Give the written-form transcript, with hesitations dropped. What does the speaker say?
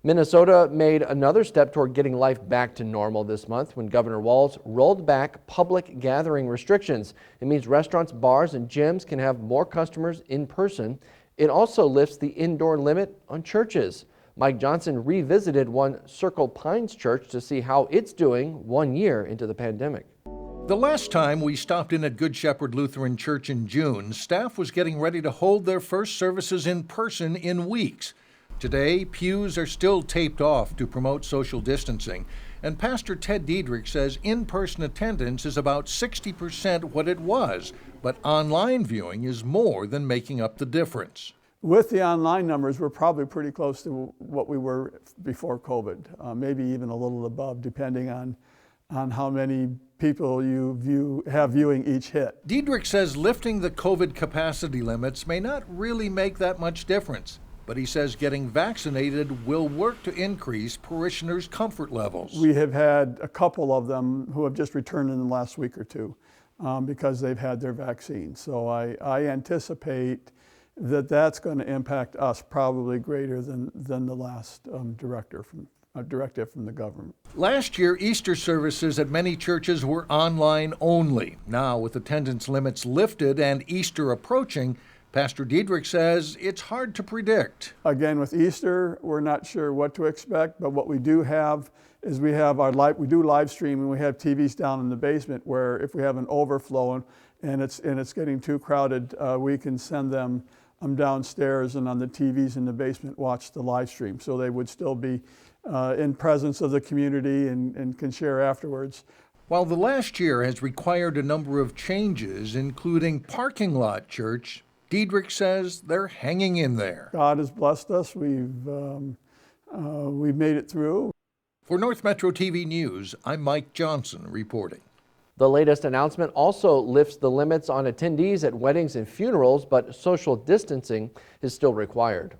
Minnesota made another step toward getting life back to normal this month when Governor Walz rolled back public gathering restrictions. It means restaurants, bars, and gyms can have more customers in person. It also lifts the indoor limit on churches. Mike Johnson revisited one Circle Pines church to see how it's doing 1 year into the pandemic. The last time we stopped in at Good Shepherd Lutheran Church in June, staff was getting ready to hold their first services in person in weeks. Today, pews are still taped off to promote social distancing, and Pastor Ted Diedrich says in-person attendance is about 60% what it was, but online viewing is more than making up the difference. With the online numbers, we're probably pretty close to what we were before COVID, maybe even a little above, depending on how many people you have viewing each hit. Diedrich says lifting the COVID capacity limits may not really make that much difference, but he says getting vaccinated will work to increase parishioners' comfort levels. We have had a couple of them who have just returned in the last week or two because they've had their vaccine. So I anticipate that that's going to impact us probably greater than the last directive from the government. Last year, Easter services at many churches were online only. Now, with attendance limits lifted and Easter approaching, Pastor Diedrich says it's hard to predict. Again, with Easter, we're not sure what to expect, but what we do have is we do live stream, and we have TVs down in the basement where if we have an overflow and it's getting too crowded, we can send them downstairs and on the TVs in the basement watch the live stream. So they would still be in presence of the community and can share afterwards. While the last year has required a number of changes, including parking lot church, Diedrich says they're hanging in there. God has blessed us. We've made it through. For North Metro TV News, I'm Mike Johnson reporting. The latest announcement also lifts the limits on attendees at weddings and funerals, but social distancing is still required.